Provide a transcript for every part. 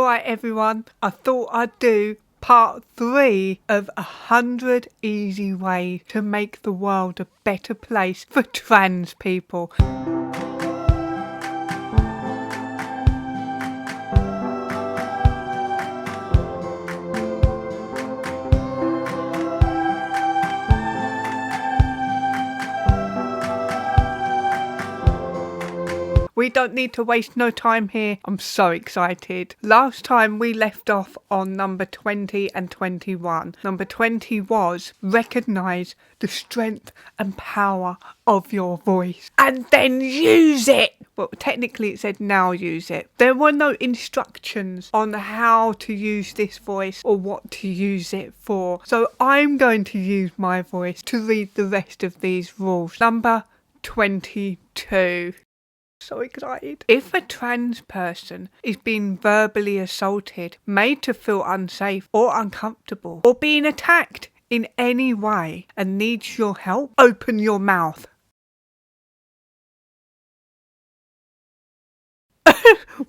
Alright everyone, I thought I'd do part 3 of 100 easy ways to make the world a better place for trans people. We don't need to waste no time here. I'm so excited. Last time we left off on number 20 and 21. Number 20 was recognise the strength and power of your voice and then use it. Well, technically it said now use it. There were no instructions on how to use this voice or what to use it for. So I'm going to use my voice to read the rest of these rules. Number 22. So excited. If a trans person is being verbally assaulted, made to feel unsafe or uncomfortable, or being attacked in any way and needs your help, open your mouth.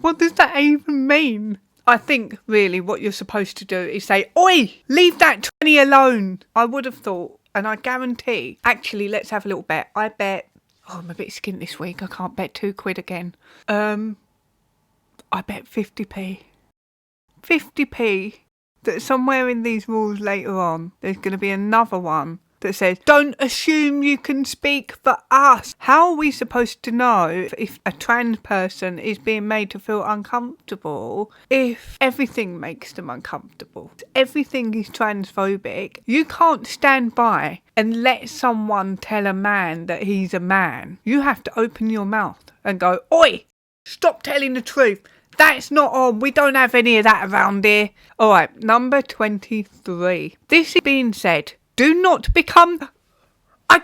What does that even mean? I think really what you're supposed to do is say, "Oi, leave that 20 alone." I would have thought, and I guarantee. Actually, let's have a little bet. I bet. Oh, I'm a bit skint this week. I can't bet £2 again. I bet 50p. 50p that somewhere in these rules later on, there's going to be another one that says, "Don't assume you can speak for us." How are we supposed to know if a trans person is being made to feel uncomfortable if everything makes them uncomfortable? Everything is transphobic. You can't stand by and let someone tell a man that he's a man. You have to open your mouth and go, "Oi, stop telling the truth. That's not on. We don't have any of that around here." Alright, number 23. This is being said. Do not become... I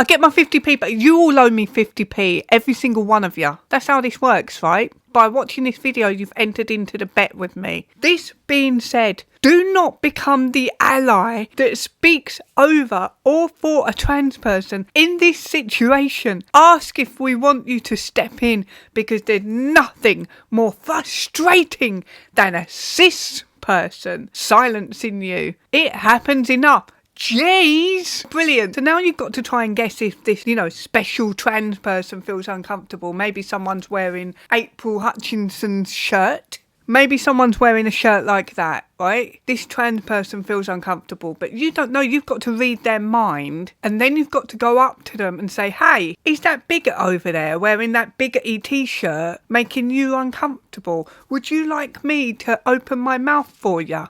get my 50p, but you all owe me 50p, every single one of you. That's how this works, right? By watching this video, you've entered into the bet with me. This being said, do not become the ally that speaks over or for a trans person in this situation. Ask if we want you to step in, because there's nothing more frustrating than a cis person silencing you. It happens enough. Jeez! Brilliant. So now you've got to try and guess if this, special trans person feels uncomfortable. Maybe someone's wearing April Hutchinson's shirt. Maybe someone's wearing a shirt like that, right? This trans person feels uncomfortable, but you don't know. You've got to read their mind, and then you've got to go up to them and say, "Hey, is that bigot over there wearing that bigoty t-shirt making you uncomfortable? Would you like me to open my mouth for you?"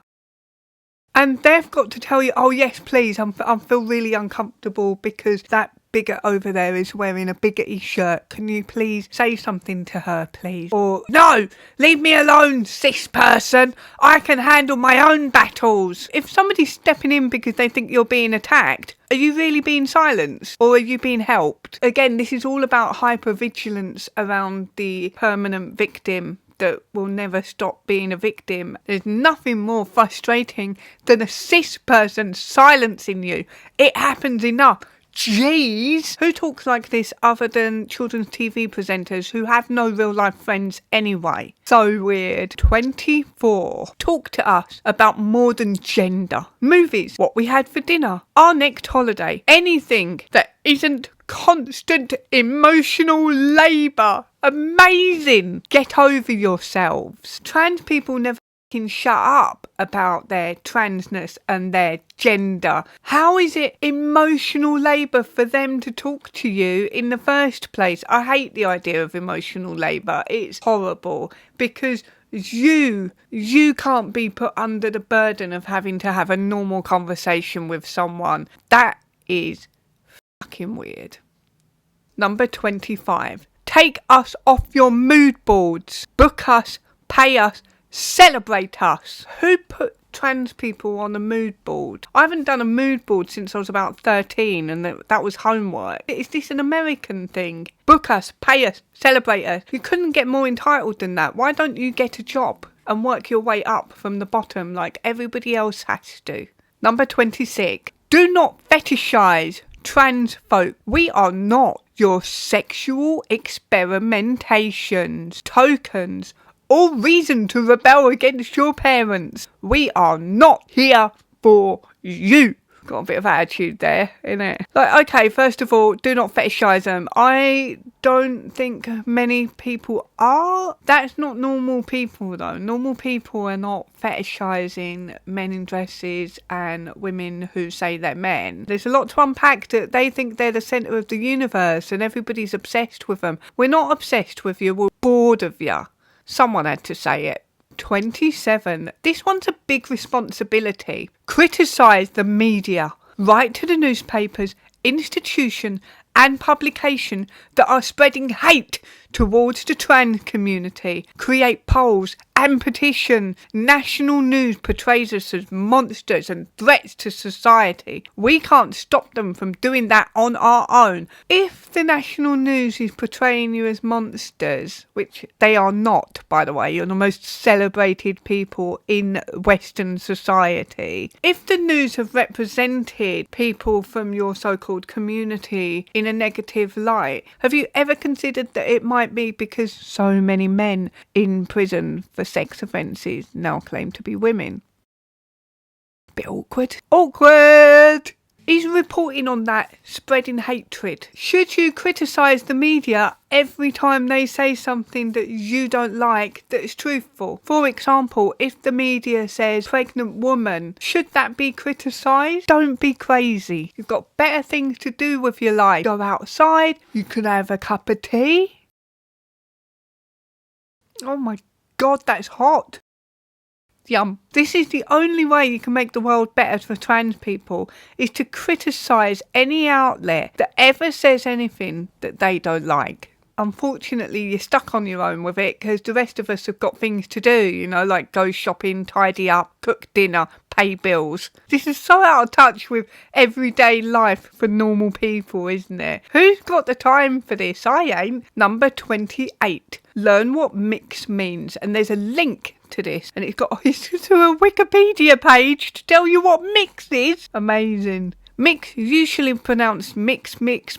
And they've got to tell you, "Oh yes, please, I feel really uncomfortable because that bigot over there is wearing a bigoty shirt. Can you please say something to her, please?" Or, "No, leave me alone, cis person. I can handle my own battles." If somebody's stepping in because they think you're being attacked, are you really being silenced or are you being helped? Again, this is all about hypervigilance around the permanent victim that will never stop being a victim. There's nothing more frustrating than a cis person silencing you. It happens enough. Jeez! Who talks like this other than children's TV presenters who have no real life friends anyway? So weird. 24. Talk to us about more than gender. Movies. What we had for dinner. Our next holiday. Anything that isn't constant emotional labour. Amazing! Get over yourselves. Trans people never can shut up about their transness and their gender. How is it emotional labour for them to talk to you in the first place? I hate the idea of emotional labour. It's horrible because you can't be put under the burden of having to have a normal conversation with someone. That is fucking weird. Number 25. Take us off your mood boards. Book us, pay us, celebrate us. Who put trans people on a mood board? I haven't done a mood board since I was about 13 and that was homework. Is this an American thing? Book us, pay us, celebrate us. You couldn't get more entitled than that. Why don't you get a job and work your way up from the bottom like everybody else has to? Number 26. Do not fetishize trans folk. We are not your sexual experimentations, tokens, or reason to rebel against your parents. We are not here for you. Got a bit of attitude there, innit? Like, okay, first of all, do not fetishize them. I don't think many people are. That's not normal people, though. Normal people are not fetishizing men in dresses and women who say they're men. There's a lot to unpack. That they think they're the centre of the universe and everybody's obsessed with them. We're not obsessed with you. We're bored of you. Someone had to say it. 27. This one's a big responsibility. Criticise the media. Write to the newspapers, institution and publication that are spreading hate towards the trans community. Create polls and petition. National news portrays us as monsters and threats to society. We can't stop them from doing that on our own. If the national news is portraying you as monsters, which they are not, by the way, you're the most celebrated people in Western society. If the news have represented people from your so-called community in a negative light, have you ever considered that it might be because so many men in prison for sex offences now claim to be women? Bit awkward. Awkward! He's reporting on that, spreading hatred. Should you criticise the media every time they say something that you don't like that's truthful? For example, if the media says pregnant woman, should that be criticised? Don't be crazy. You've got better things to do with your life. Go outside, you can have a cup of tea. Oh my God, that's hot. Yum. This is the only way you can make the world better for trans people, is to criticise any outlet that ever says anything that they don't like. Unfortunately, you're stuck on your own with it because the rest of us have got things to do, you know, like go shopping, tidy up, cook dinner, pay bills. This is so out of touch with everyday life for normal people, isn't it? Who's got the time for this? I ain't. Number 28. Learn what mix means. And there's a link to this, and it's got to a Wikipedia page to tell you what mix is. Amazing. Mix, usually pronounced mix, mex,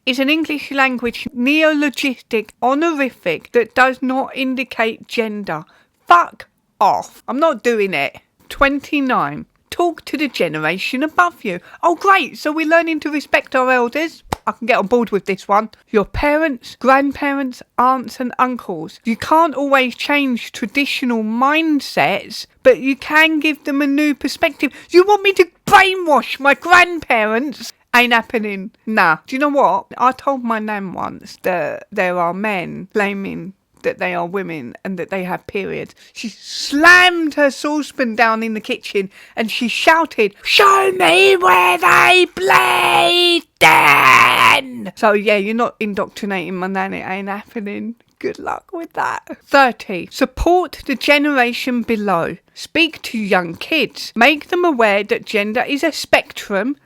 is an English language neologistic honorific that does not indicate gender. Fuck off. I'm not doing it. 29. Talk to the generation above you. Oh great, so we're learning to respect our elders. I can get on board with this one. Your parents, grandparents, aunts and uncles. You can't always change traditional mindsets, but you can give them a new perspective. You want me to brainwash my grandparents? Ain't happening. Nah. Do you know what? I told my nan once that there are men claiming that they are women and that they have periods. She slammed her saucepan down in the kitchen and she shouted, "Show me where they bleed then!" So yeah, you're not indoctrinating my nan, it ain't happening. Good luck with that. 30. Support the generation below. Speak to young kids. Make them aware that gender is a spectrum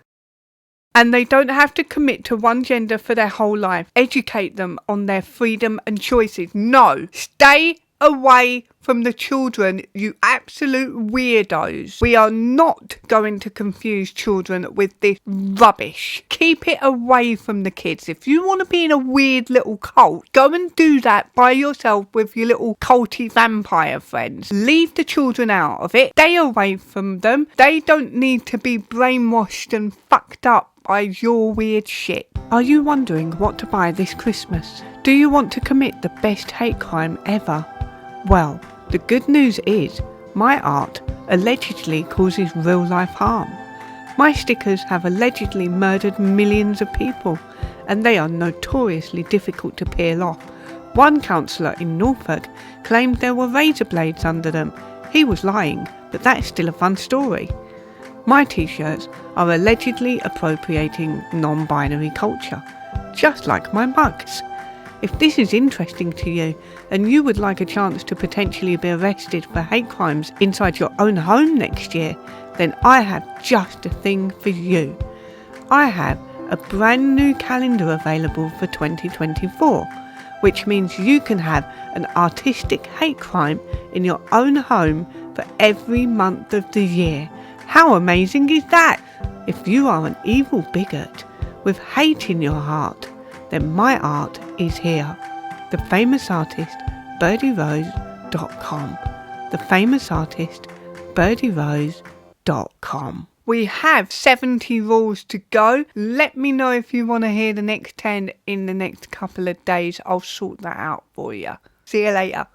and they don't have to commit to one gender for their whole life. Educate them on their freedom and choices. No, stay away from the children, you absolute weirdos. We are not going to confuse children with this rubbish. Keep it away from the kids. If you want to be in a weird little cult, go and do that by yourself with your little culty vampire friends. Leave the children out of it. Stay away from them. They don't need to be brainwashed and fucked up by your weird shit. Are you wondering what to buy this Christmas? Do you want to commit the best hate crime ever? Well, the good news is my art allegedly causes real life harm. My stickers have allegedly murdered millions of people, and they are notoriously difficult to peel off. One councillor in Norfolk claimed there were razor blades under them. He was lying, but that is still a fun story. My t-shirts are allegedly appropriating non-binary culture, just like my mugs. If this is interesting to you and you would like a chance to potentially be arrested for hate crimes inside your own home next year, then I have just a thing for you. I have a brand new calendar available for 2024, which means you can have an artistic hate crime in your own home for every month of the year. How amazing is that? If you are an evil bigot with hate in your heart, then my art is here. The famous artist BirdieRose.com. The famous artist, BirdieRose.com. We have 70 rules to go. Let me know if you want to hear the next 10 in the next couple of days. I'll sort that out for you. See you later.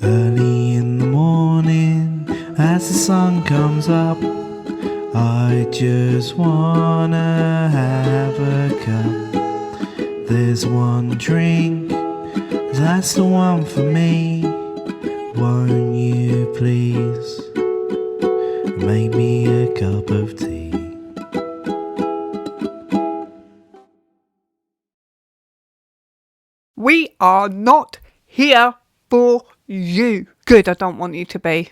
Early in the morning, as the sun comes up, I just wanna have a cup. There's one drink, that's the one for me. Won't you please make me a cup of tea? We are not here for you. Good, I don't want you to be.